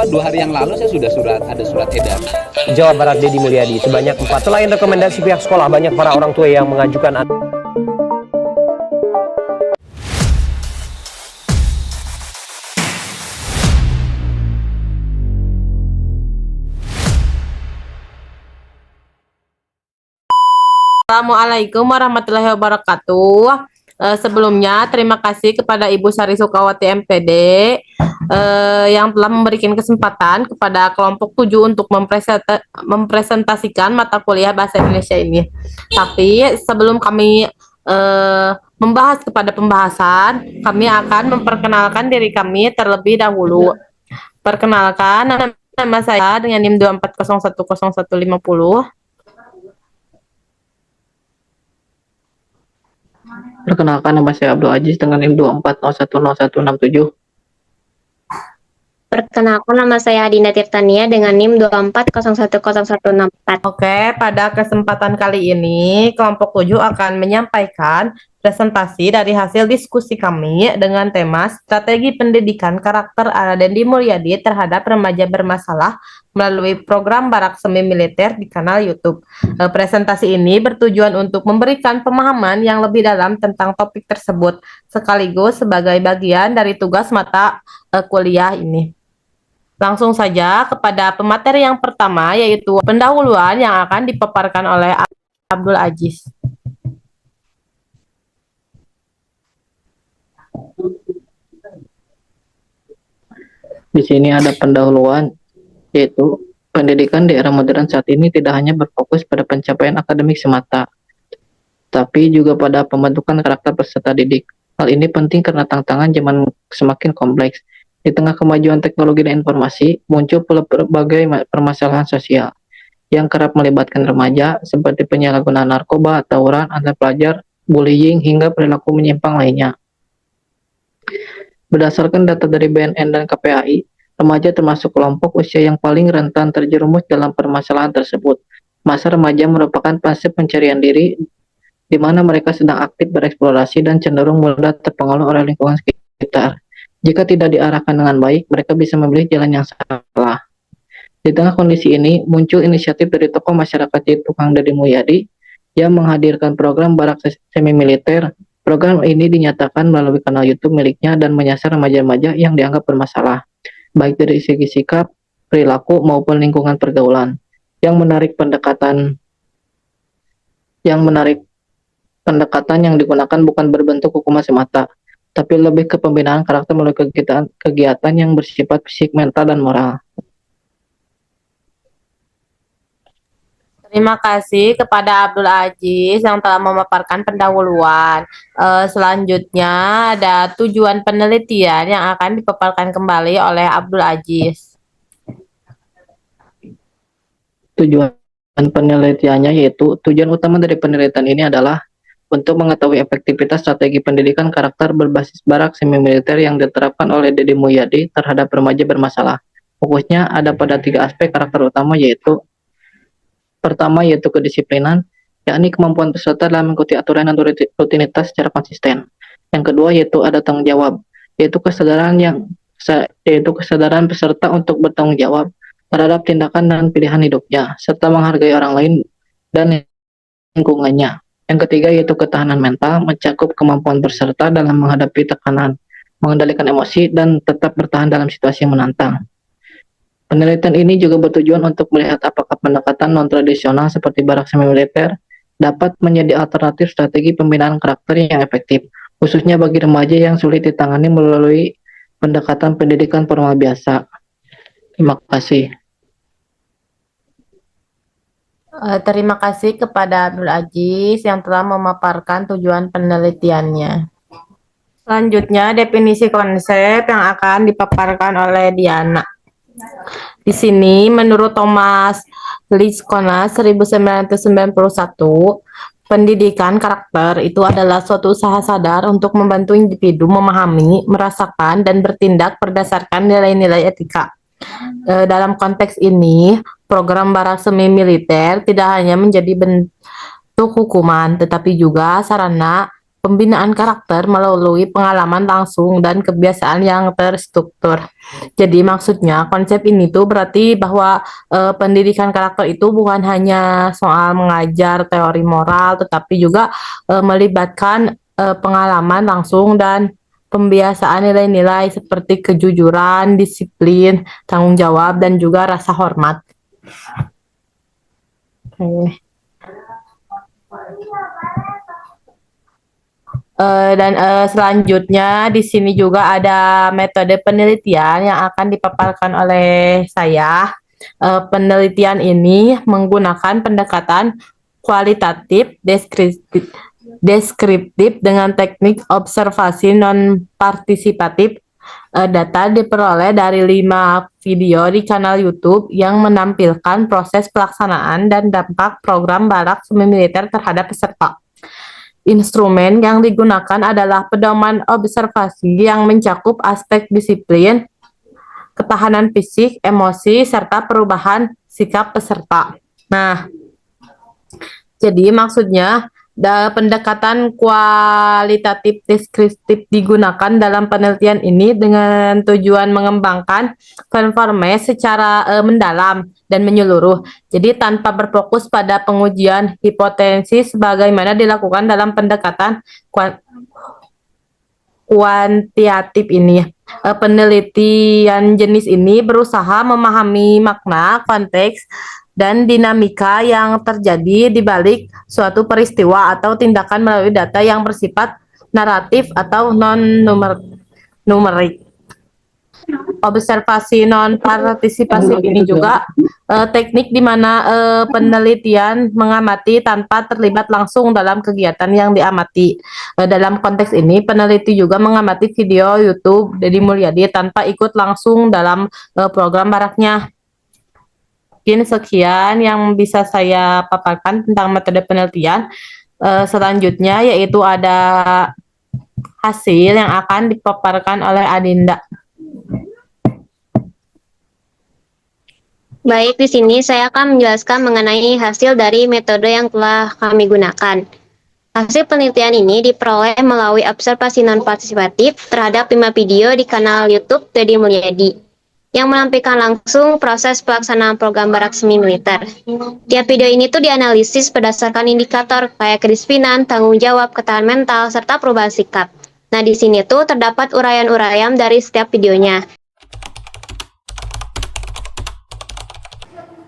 2 hari yang lalu saya sudah ada surat edar. Jawa Barat, Deddy Mulyadi. Sebanyak 4 selain rekomendasi pihak sekolah, banyak para orang tua yang mengajukan. Assalamualaikum warahmatullahi wabarakatuh. Sebelumnya terima kasih kepada Ibu Sari Sukawati MPD yang telah memberikan kesempatan kepada kelompok 7 untuk mempresentasikan mata kuliah bahasa Indonesia ini. Tapi sebelum kami membahas kepada pembahasan, kami akan memperkenalkan diri kami terlebih dahulu. Perkenalkan, nama saya dengan NIM 24010150. Perkenalkan, nama saya Abdul Aziz dengan NIM 24010167. Perkenalkan, nama saya Adinda Tirtania dengan NIM 24010164. Oke, pada kesempatan kali ini kelompok 7 akan menyampaikan presentasi dari hasil diskusi kami dengan tema strategi pendidikan karakter ala Deddy Mulyadi terhadap remaja bermasalah melalui program Barak Semi Militer di kanal YouTube. Presentasi ini bertujuan untuk memberikan pemahaman yang lebih dalam tentang topik tersebut sekaligus sebagai bagian dari tugas mata kuliah ini. Langsung saja kepada pemateri yang pertama, yaitu pendahuluan yang akan dipaparkan oleh Abdul Aziz. Di sini ada pendahuluan, yaitu pendidikan di era modern saat ini tidak hanya berfokus pada pencapaian akademik semata, tapi juga pada pembentukan karakter peserta didik. Hal ini penting karena tantangan zaman semakin kompleks. Di tengah kemajuan teknologi dan informasi, muncul berbagai permasalahan sosial yang kerap melibatkan remaja, seperti penyalahgunaan narkoba, tawuran antar pelajar, bullying, hingga perilaku menyimpang lainnya. Berdasarkan data dari BNN dan KPAI, remaja termasuk kelompok usia yang paling rentan terjerumus dalam permasalahan tersebut. Masa remaja merupakan fase pencarian diri, di mana mereka sedang aktif bereksplorasi dan cenderung mudah terpengaruh oleh lingkungan sekitar. Jika tidak diarahkan dengan baik, mereka bisa memilih jalan yang salah. Di tengah kondisi ini, muncul inisiatif dari tokoh masyarakat yaitu Kang Deddy Mulyadi yang menghadirkan program Barak Semi Militer. Program ini dinyatakan melalui kanal YouTube miliknya dan menyasar remaja-remaja yang dianggap bermasalah, baik dari segi sikap, perilaku, maupun lingkungan pergaulan. Yang menarik pendekatan yang digunakan bukan berbentuk hukuman semata, tapi lebih ke pembinaan karakter melalui kegiatan yang bersifat fisik, mental, dan moral. Terima kasih kepada Abdul Aziz yang telah memaparkan pendahuluan. Selanjutnya ada tujuan penelitian yang akan dipaparkan kembali oleh Abdul Aziz. Tujuan penelitiannya yaitu, tujuan utama dari penelitian ini adalah untuk mengetahui efektivitas strategi pendidikan karakter berbasis barak semi militer yang diterapkan oleh Deddy Mulyadi terhadap remaja bermasalah. Fokusnya ada pada 3 aspek karakter utama, yaitu pertama yaitu kedisiplinan, yakni kemampuan peserta dalam mengikuti aturan dan rutinitas secara konsisten. Yang kedua yaitu ada tanggung jawab, yaitu kesadaran peserta untuk bertanggung jawab terhadap tindakan dan pilihan hidupnya, serta menghargai orang lain dan lingkungannya. Yang ketiga yaitu ketahanan mental, mencakup kemampuan peserta dalam menghadapi tekanan, mengendalikan emosi, dan tetap bertahan dalam situasi yang menantang. Penelitian ini juga bertujuan untuk melihat apakah pendekatan non-tradisional seperti barak semi militer dapat menjadi alternatif strategi pembinaan karakter yang efektif, khususnya bagi remaja yang sulit ditangani melalui pendekatan pendidikan formal biasa. Terima kasih. Terima kasih kepada Abdul Aziz yang telah memaparkan tujuan penelitiannya. Selanjutnya, definisi konsep yang akan dipaparkan oleh Diana. Di sini, menurut Thomas Litzkonas 1991, pendidikan karakter itu adalah suatu usaha sadar untuk membantu individu memahami, merasakan, dan bertindak berdasarkan nilai-nilai etika. Dalam konteks ini, program barak semi militer tidak hanya menjadi bentuk hukuman, tetapi juga sarana pembinaan karakter melalui pengalaman langsung dan kebiasaan yang terstruktur. Jadi maksudnya konsep ini tuh berarti bahwa pendidikan karakter itu bukan hanya soal mengajar teori moral, tetapi juga melibatkan pengalaman langsung dan pembiasaan nilai-nilai seperti kejujuran, disiplin, tanggung jawab, dan juga rasa hormat. Oke. Selanjutnya di sini juga ada metode penelitian yang akan dipaparkan oleh saya. Penelitian ini menggunakan pendekatan kualitatif deskriptif dengan teknik observasi non-partisipatif. Data diperoleh dari 5 video di kanal YouTube yang menampilkan proses pelaksanaan dan dampak program barak semi militer terhadap peserta. Instrumen yang digunakan adalah pedoman observasi yang mencakup aspek disiplin, ketahanan fisik, emosi, serta perubahan sikap peserta. Nah, jadi maksudnya pendekatan kualitatif deskriptif digunakan dalam penelitian ini dengan tujuan mengembangkan konforme secara mendalam dan menyeluruh. Jadi tanpa berfokus pada pengujian hipotesis sebagaimana dilakukan dalam pendekatan kuantitatif ini. Penelitian jenis ini berusaha memahami makna, konteks, dan dinamika yang terjadi di balik suatu peristiwa atau tindakan melalui data yang bersifat naratif atau non-numerik. Observasi non-partisipasif ini juga teknik di mana penelitian mengamati tanpa terlibat langsung dalam kegiatan yang diamati. Dalam konteks ini, peneliti juga mengamati video YouTube Deddy Mulyadi tanpa ikut langsung dalam program baraknya. Mungkin sekian yang bisa saya paparkan tentang metode penelitian. Selanjutnya yaitu ada hasil yang akan dipaparkan oleh Adinda. Baik, di sini saya akan menjelaskan mengenai hasil dari metode yang telah kami gunakan. Hasil penelitian ini diperoleh melalui observasi non-partisipatif terhadap 5 video di kanal YouTube Deddy Mulyadi yang menampilkan langsung proses pelaksanaan program barak semi militer. Tiap video ini tuh dianalisis berdasarkan indikator kayak kedisiplinan, tanggung jawab, ketahanan mental, serta perubahan sikap. Nah, di sini tuh terdapat uraian-uraian dari setiap videonya.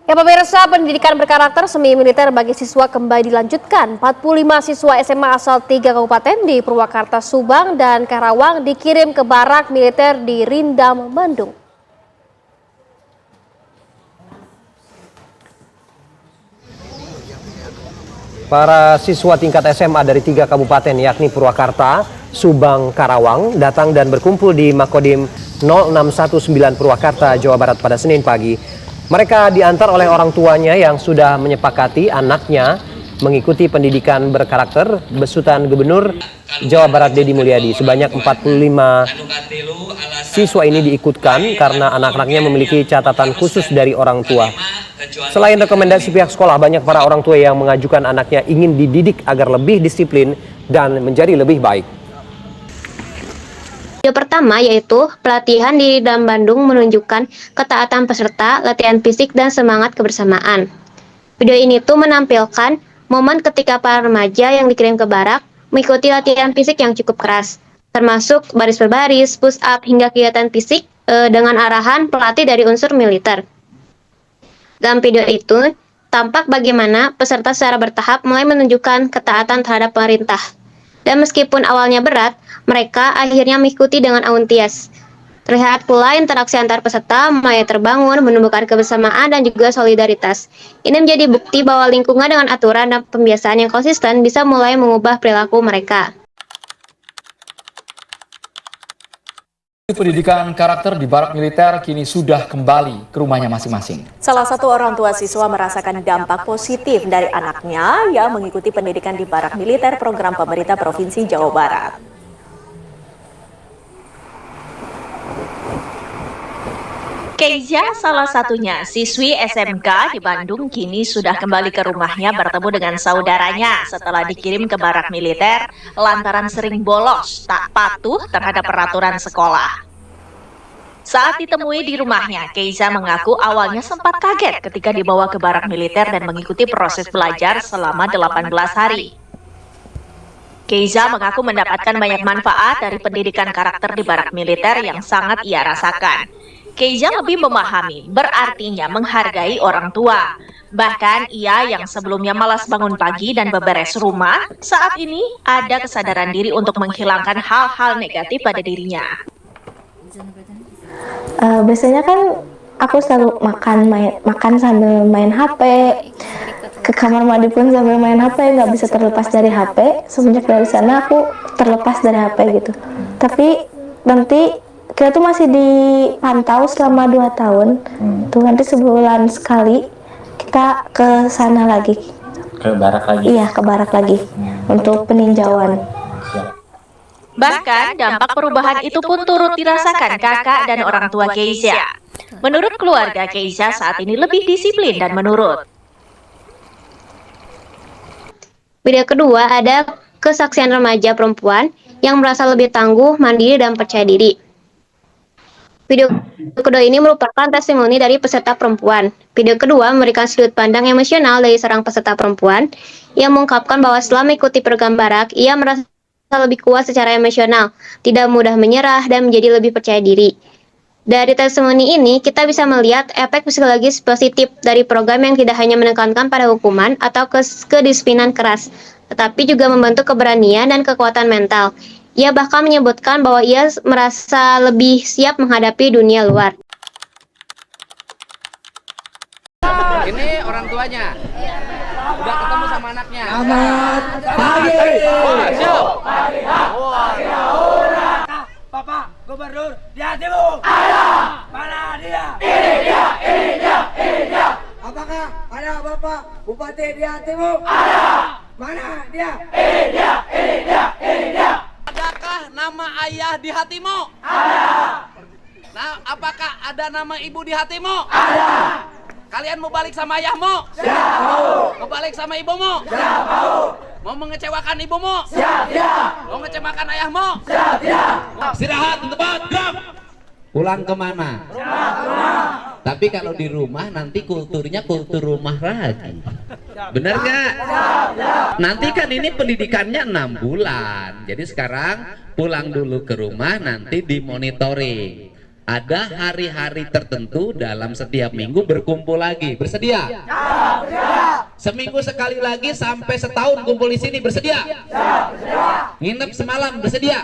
Ya pemirsa, pendidikan berkarakter semi militer bagi siswa kembali dilanjutkan. 45 siswa SMA asal 3 kabupaten di Purwakarta, Subang, dan Karawang dikirim ke barak militer di Rindam, Bandung. Para siswa tingkat SMA dari 3 kabupaten yakni Purwakarta, Subang, Karawang datang dan berkumpul di Makodim 0619 Purwakarta, Jawa Barat pada Senin pagi. Mereka diantar oleh orang tuanya yang sudah menyepakati anaknya mengikuti pendidikan berkarakter besutan Gubernur Jawa Barat Deddy Mulyadi. Sebanyak 45 siswa ini diikutkan karena anak-anaknya memiliki catatan khusus dari orang tua. Selain rekomendasi pihak sekolah, banyak para orang tua yang mengajukan anaknya ingin dididik agar lebih disiplin dan menjadi lebih baik. Video pertama yaitu pelatihan di dalam Bandung menunjukkan ketaatan peserta, latihan fisik, dan semangat kebersamaan. Video ini tuh menampilkan momen ketika para remaja yang dikirim ke barak mengikuti latihan fisik yang cukup keras, termasuk baris berbaris, push up, hingga kegiatan fisik dengan arahan pelatih dari unsur militer. Dalam video itu, tampak bagaimana peserta secara bertahap mulai menunjukkan ketaatan terhadap pemerintah. Dan meskipun awalnya berat, mereka akhirnya mengikuti dengan antusias. Terlihat pula interaksi antar peserta mulai terbangun, menumbuhkan kebersamaan dan juga solidaritas. Ini menjadi bukti bahwa lingkungan dengan aturan dan pembiasaan yang konsisten bisa mulai mengubah perilaku mereka. Pendidikan karakter di barak militer kini sudah kembali ke rumahnya masing-masing. Salah satu orang tua siswa merasakan dampak positif dari anaknya yang mengikuti pendidikan di barak militer program pemerintah Provinsi Jawa Barat. Keiza salah satunya, siswi SMK di Bandung kini sudah kembali ke rumahnya bertemu dengan saudaranya setelah dikirim ke barak militer lantaran sering bolos, tak patuh terhadap peraturan sekolah. Saat ditemui di rumahnya, Keiza mengaku awalnya sempat kaget ketika dibawa ke barak militer dan mengikuti proses belajar selama 18 hari. Keiza mengaku mendapatkan banyak manfaat dari pendidikan karakter di barak militer yang sangat ia rasakan. Keiza lebih memahami, berartinya menghargai orang tua. Bahkan ia yang sebelumnya malas bangun pagi dan beberes rumah, saat ini ada kesadaran diri untuk menghilangkan hal-hal negatif pada dirinya. Biasanya kan aku selalu makan sambil main HP, ke kamar mandi pun sambil main HP, nggak bisa terlepas dari HP. Semenjak dari sana aku terlepas dari HP gitu. Tapi nanti kita tuh masih dipantau selama 2 tahun. Tuh nanti sebulan sekali kita ke sana lagi. Ke barak lagi? Iya, ke barak lagi untuk peninjauan. Bahkan dampak perubahan itu pun turut dirasakan kakak dan orang tua Keiza. Menurut keluarga, Keiza saat ini lebih disiplin dan menurut. Video kedua ada kesaksian remaja perempuan yang merasa lebih tangguh, mandiri, dan percaya diri. Video kedua ini merupakan testimoni dari peserta perempuan. Video kedua memberikan sudut pandang emosional dari seorang peserta perempuan yang mengungkapkan bahwa setelah mengikuti program barak, ia merasa lebih kuat secara emosional, tidak mudah menyerah, dan menjadi lebih percaya diri. Dari testimoni ini, kita bisa melihat efek psikologis positif dari program yang tidak hanya menekankan pada hukuman atau kedisiplinan keras, tetapi juga membentuk keberanian dan kekuatan mental. Ia bahkan menyebutkan bahwa ia merasa lebih siap menghadapi dunia luar. Ini orang tuanya. Udah ketemu sama anaknya. Selamat pagi. Bapak Gubernur di hatimu. Ada. Mana dia? Ini dia. Apakah ada Bapak Bupati di hatimu? Ada. Mana dia? Ini dia. Adakah nama ayah di hatimu? Ada. Nah, apakah ada nama ibu di hatimu? Ada. Kalian mau balik sama ayahmu? Siap, mau. Mau balik sama ibumu? Siap, mau. Mau mengecewakan ibumu? Siap, tidak. Mau mengecewakan ayahmu? Siap, tidak. Istirahat di tempat, gerak. Pulang kemana? Rumah. Tapi kalau di rumah nanti kulturnya kultur rumah lagi. Bener nggak? Nanti kan ini pendidikannya 6 bulan. Jadi sekarang pulang dulu ke rumah, nanti dimonitoring. Ada hari-hari tertentu dalam setiap minggu berkumpul lagi. Bersedia? Seminggu sekali lagi sampai setahun kumpul di sini. Bersedia? Nginep semalam. Bersedia?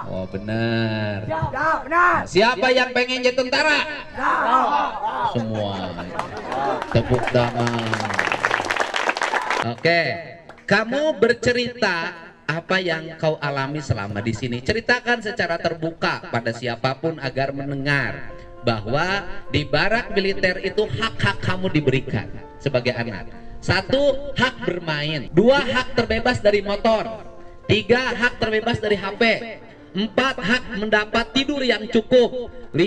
Oh benar. Siapa yang pengen jadi tentara? Semua. Tepuk tangan. Oke, kamu bercerita apa yang kau alami selama di sini. Ceritakan secara terbuka pada siapapun agar mendengar bahwa di barak militer itu hak-hak kamu diberikan sebagai anak. 1, hak bermain. 2, hak terbebas dari motor. 3, hak terbebas dari HP. 4, hak mendapat tidur yang cukup. 5,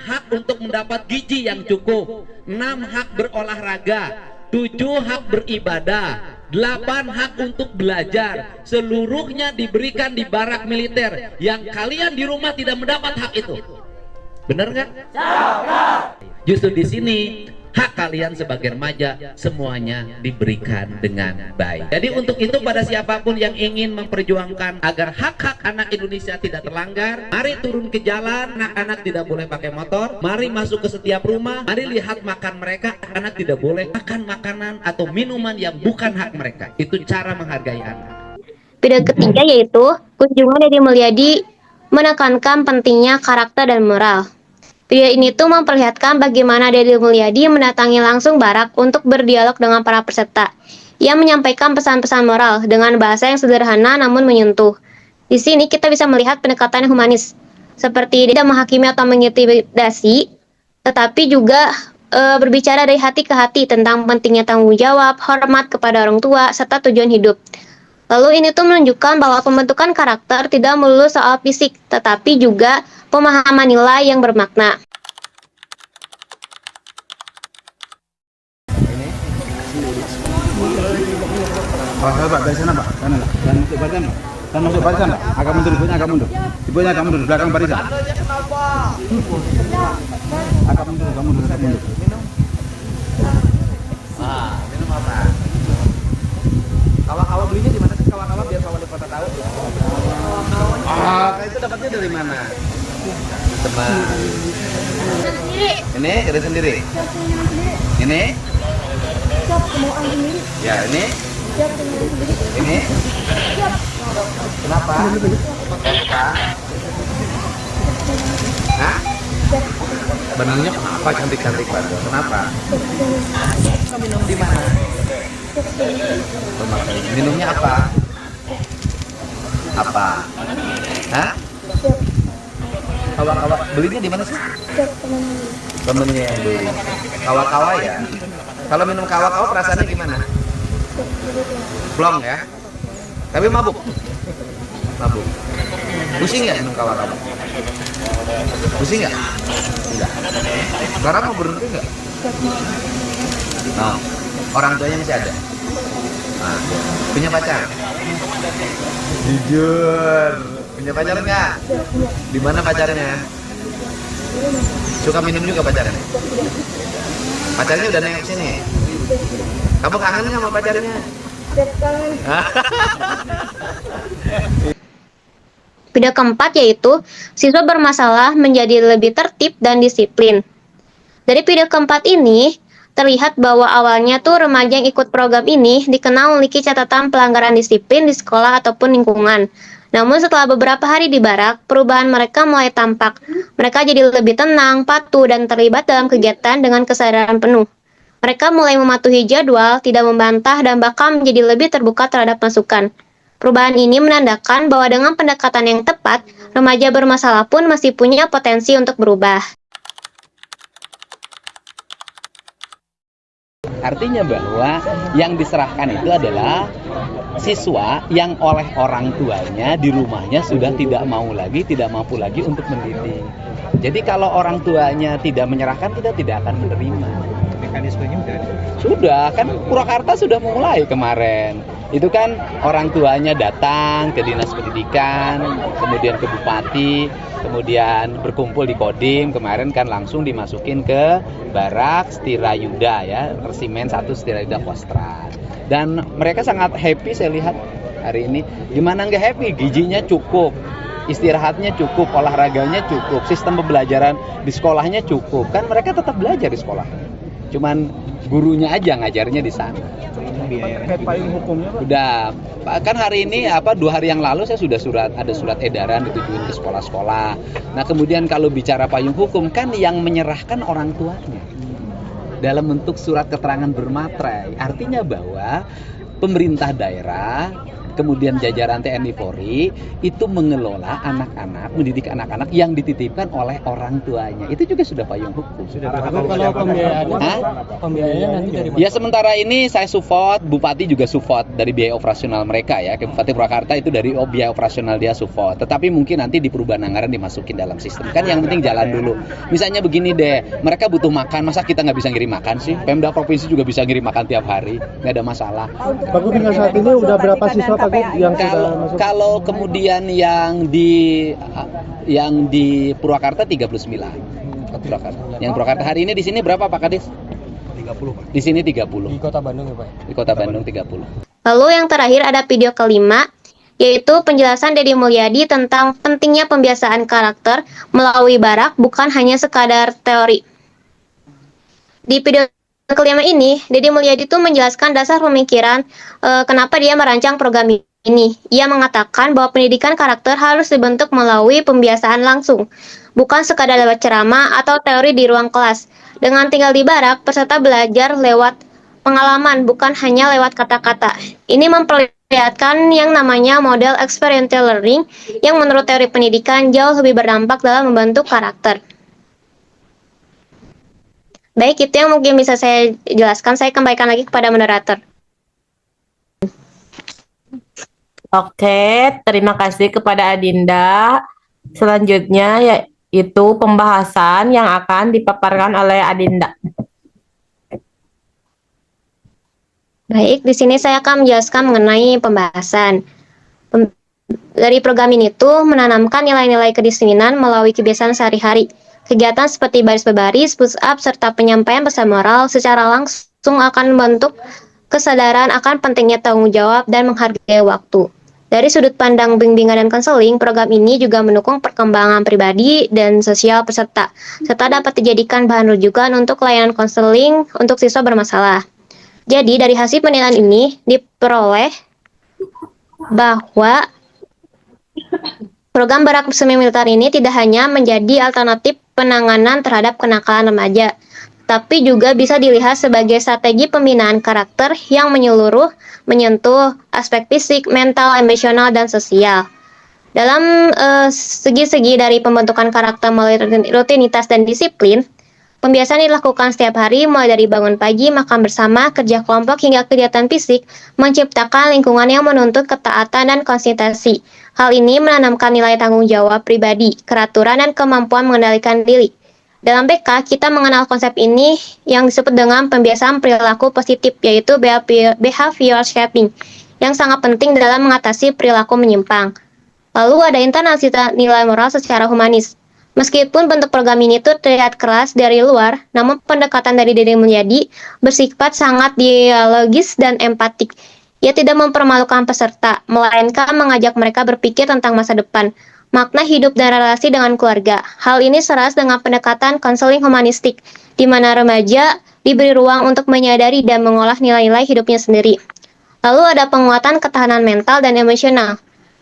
hak untuk mendapat gizi yang cukup. 6, hak berolahraga. 7, hak beribadah. 8, hak untuk belajar. Seluruhnya diberikan di barak militer. Yang kalian di rumah tidak mendapat hak itu. Benar nggak? Justru di sini hak kalian sebagai remaja semuanya diberikan dengan baik. Jadi untuk itu pada siapapun yang ingin memperjuangkan agar hak-hak anak Indonesia tidak terlanggar, mari turun ke jalan. Anak-anak tidak boleh pakai motor. Mari masuk ke setiap rumah. Mari lihat makan mereka. Anak tidak boleh makan makanan atau minuman yang bukan hak mereka. Itu cara menghargai anak. Video ketiga yaitu kunjungan Deddy Mulyadi menekankan pentingnya karakter dan moral. Video ini tuh memperlihatkan bagaimana Deddy Mulyadi mendatangi langsung barak untuk berdialog dengan para peserta. Ia menyampaikan pesan-pesan moral dengan bahasa yang sederhana namun menyentuh. Di sini kita bisa melihat pendekatan yang humanis, seperti tidak menghakimi atau mengintimidasi, tetapi juga berbicara dari hati ke hati tentang pentingnya tanggung jawab, hormat kepada orang tua, serta tujuan hidup. Lalu ini tuh menunjukkan bahwa pembentukan karakter tidak melulu soal fisik, tetapi juga pemahaman nilai yang bermakna. Pak, dari sana Pak, sana lah. Dan masuk barisan lah. Dan masuk barisan lah. Agak mundur, ibunya agak mundur. Ibunya agak mundur, belakang barisan. Agak mundur, agak mundur, agak mundur. Minum apa? Kawa-kawa belinya di mana sih kawa-kawa biar kawan di kota tahu? Itu dapatnya dari mana? Teman. Ini dari sendiri. Ini? Ya ini. Ini. Kenapa? Hah? Benarnya kenapa cantik-cantik banget? Kenapa? Minum di mana? Minumnya apa? Apa? Hah? Kawa-kawa belinya di mana sih? Temennya yang beli. Kawa-kawa ya. Kalau minum kawa-kawa perasaannya gimana? Plong ya. Tapi mabuk. Mabuk. Pusing nggak minum kawa-kawa? Pusing nggak? Enggak. Sekarang mau berhenti nggak? No. Orang tuanya masih ada. Nah, punya pacar? Jujur. Punya pacar nggak? Di mana pacarnya? Suka minum juga pacarnya? Pacarnya udah nengok sini. Kamu kangen nggak sama pacarnya? Video keempat yaitu siswa bermasalah menjadi lebih tertib dan disiplin. Dari video keempat ini, terlihat bahwa awalnya tuh remaja yang ikut program ini dikenal memiliki catatan pelanggaran disiplin di sekolah ataupun lingkungan. Namun setelah beberapa hari di barak, perubahan mereka mulai tampak. Mereka jadi lebih tenang, patuh, dan terlibat dalam kegiatan dengan kesadaran penuh. Mereka mulai mematuhi jadwal, tidak membantah, dan bahkan menjadi lebih terbuka terhadap masukan. Perubahan ini menandakan bahwa dengan pendekatan yang tepat, remaja bermasalah pun masih punya potensi untuk berubah. Artinya bahwa yang diserahkan itu adalah siswa yang oleh orang tuanya di rumahnya sudah tidak mau lagi, tidak mampu lagi untuk mendidik. Jadi kalau orang tuanya tidak menyerahkan, kita tidak akan menerima. Mekanismenya sudah kan Purwakarta sudah mulai kemarin. Itu kan orang tuanya datang ke dinas pendidikan, kemudian ke bupati, kemudian berkumpul di Kodim, kemarin kan langsung dimasukin ke Barak Setirayuda ya, Resimen 1 Setirayuda Kostrad. Dan mereka sangat happy saya lihat hari ini. Gimana nggak happy? Gizinya cukup, istirahatnya cukup, olahraganya cukup, sistem pembelajaran di sekolahnya cukup. Kan mereka tetap belajar di sekolah. Cuman gurunya aja ngajarnya di sana. Udah, kan hari ini 2 hari yang lalu saya sudah ada surat edaran ditujuin ke sekolah-sekolah. Nah kemudian kalau bicara payung hukum kan yang menyerahkan orang tuanya dalam bentuk surat keterangan bermaterai. Artinya bahwa pemerintah daerah, kemudian jajaran TNI Polri itu mengelola anak-anak, mendidik anak-anak yang dititipkan oleh orang tuanya. Itu juga sudah payung hukum. Kalau pembiayaannya nanti dari mana? Ya sementara ini saya support, Bupati juga support dari biaya operasional mereka ya. Bupati Purwakarta itu dari biaya operasional dia support. Tetapi mungkin nanti di perubahan anggaran dimasukin dalam sistem. Kan yang penting jalan dulu. Misalnya begini deh, mereka butuh makan, masa kita nggak bisa ngirim makan sih? Pemda provinsi juga bisa ngirim makan tiap hari, nggak ada masalah. Pak Gu, hingga saat ini udah berapa siswa Pak Gu yang sudah masuk? Kalau kemudian yang di Purwakarta 39. Purwakarta. Yang Purwakarta hari ini di sini berapa Pak Kadis? 30 Pak. Di sini 30. Di Kota Bandung ya Pak? Di Kota Bandung 30. Lalu yang terakhir ada video kelima, yaitu penjelasan Deddy Mulyadi tentang pentingnya pembiasaan karakter melalui barak bukan hanya sekadar teori. Di video kelima ini, Deddy Mulyadi itu menjelaskan dasar pemikiran kenapa dia merancang program ini. Ia mengatakan bahwa pendidikan karakter harus dibentuk melalui pembiasaan langsung, bukan sekadar lewat ceramah atau teori di ruang kelas. Dengan tinggal di barak, peserta belajar lewat pengalaman, bukan hanya lewat kata-kata. Ini memperlihatkan yang namanya model experiential learning, yang menurut teori pendidikan jauh lebih berdampak dalam membentuk karakter. Baik, itu yang mungkin bisa saya jelaskan. Saya kembalikan lagi kepada moderator. Oke, terima kasih kepada Adinda. Selanjutnya yaitu pembahasan yang akan dipaparkan oleh Adinda. Baik, di sini saya akan menjelaskan mengenai pembahasan. Dari program ini tuh menanamkan nilai-nilai kedisiplinan melalui kebiasaan sehari-hari. Kegiatan seperti baris berbaris, push up, serta penyampaian pesan moral secara langsung akan membentuk kesadaran akan pentingnya tanggung jawab dan menghargai waktu. Dari sudut pandang bimbingan dan konseling, program ini juga mendukung perkembangan pribadi dan sosial peserta, serta dapat dijadikan bahan rujukan untuk layanan konseling untuk siswa bermasalah. Jadi, dari hasil penilaian ini diperoleh bahwa program barak semi militer ini tidak hanya menjadi alternatif penanganan terhadap kenakalan remaja, tapi juga bisa dilihat sebagai strategi pembinaan karakter yang menyeluruh, menyentuh aspek fisik, mental, emosional, dan sosial. Dalam segi-segi dari pembentukan karakter melalui rutinitas dan disiplin, pembiasaan dilakukan setiap hari mulai dari bangun pagi, makan bersama, kerja kelompok, hingga kegiatan fisik, menciptakan lingkungan yang menuntut ketaatan dan konsistensi. Hal ini menanamkan nilai tanggung jawab pribadi, keraturan, dan kemampuan mengendalikan diri. Dalam BK, kita mengenal konsep ini yang disebut dengan pembiasaan perilaku positif, yaitu behavior shaping, yang sangat penting dalam mengatasi perilaku menyimpang. Lalu ada internasi nilai moral secara humanis. Meskipun bentuk program ini tuh terlihat keras dari luar, namun pendekatan dari Dede Mulyadi bersifat sangat dialogis dan empatik. Ia tidak mempermalukan peserta, melainkan mengajak mereka berpikir tentang masa depan, makna hidup dan relasi dengan keluarga. Hal ini selaras dengan pendekatan konseling humanistik, di mana remaja diberi ruang untuk menyadari dan mengolah nilai-nilai hidupnya sendiri. Lalu ada penguatan ketahanan mental dan emosional.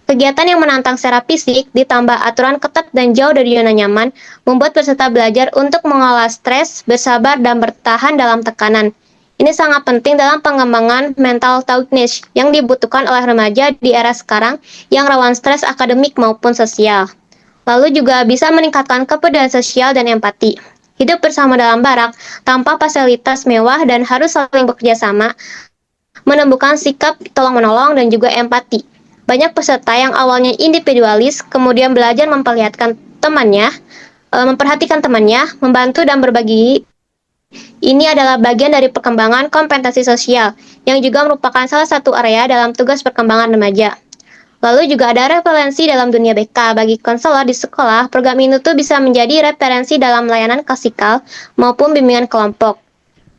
Kegiatan yang menantang secara fisik, ditambah aturan ketat dan jauh dari zona nyaman, membuat peserta belajar untuk mengolah stres, bersabar, dan bertahan dalam tekanan. Ini sangat penting dalam pengembangan mental toughness yang dibutuhkan oleh remaja di era sekarang yang rawan stres akademik maupun sosial. Lalu juga bisa meningkatkan kepedulian sosial dan empati. Hidup bersama dalam barak tanpa fasilitas mewah dan harus saling bekerja sama, menumbuhkan sikap tolong-menolong dan juga empati. Banyak peserta yang awalnya individualis kemudian belajar memperhatikan temannya, membantu dan berbagi. Ini adalah bagian dari perkembangan kompetensi sosial yang juga merupakan salah satu area dalam tugas perkembangan remaja. Lalu juga ada referensi dalam dunia BK. Bagi konselor di sekolah, program ini tuh bisa menjadi referensi dalam layanan klasikal maupun bimbingan kelompok,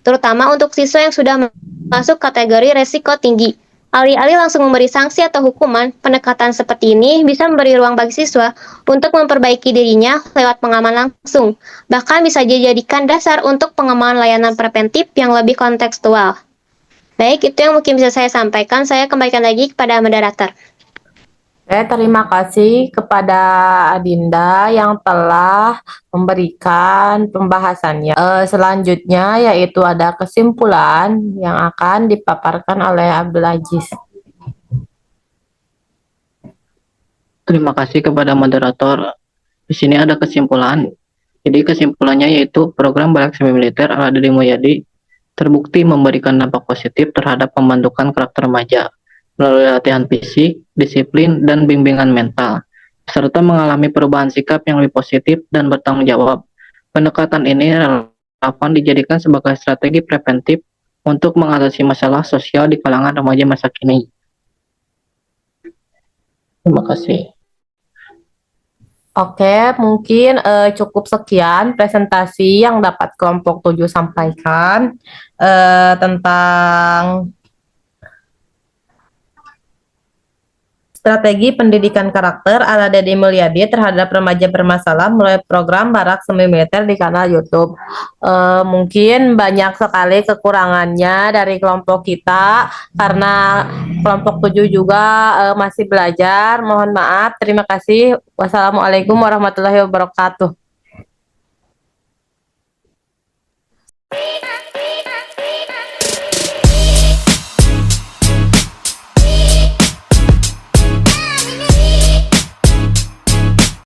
terutama untuk siswa yang sudah masuk kategori resiko tinggi. Alih-alih langsung memberi sanksi atau hukuman, pendekatan seperti ini bisa memberi ruang bagi siswa untuk memperbaiki dirinya lewat pengalaman langsung. Bahkan bisa dijadikan dasar untuk pengembangan layanan preventif yang lebih kontekstual. Baik, itu yang mungkin bisa saya sampaikan. Saya kembalikan lagi kepada moderator. Terima kasih kepada Adinda yang telah memberikan pembahasannya. Selanjutnya yaitu ada kesimpulan yang akan dipaparkan oleh Abdul Aziz. Terima kasih kepada moderator. Di sini ada kesimpulan. Jadi kesimpulannya yaitu program barak semi militer ala Dede Mulyadi terbukti memberikan dampak positif terhadap pembentukan karakter remaja melalui latihan fisik, disiplin, dan bimbingan mental, serta mengalami perubahan sikap yang lebih positif dan bertanggung jawab. Pendekatan ini relevan dijadikan sebagai strategi preventif untuk mengatasi masalah sosial di kalangan remaja masa kini. Terima kasih. Oke, mungkin cukup sekian presentasi yang dapat kelompok 7 sampaikan tentang strategi pendidikan karakter ala Dede Mulyadi terhadap remaja bermasalah melalui program barak semi militer di kanal YouTube. Mungkin banyak sekali kekurangannya dari kelompok kita karena kelompok 7 juga masih belajar. Mohon maaf. Terima kasih. Wassalamualaikum warahmatullahi wabarakatuh.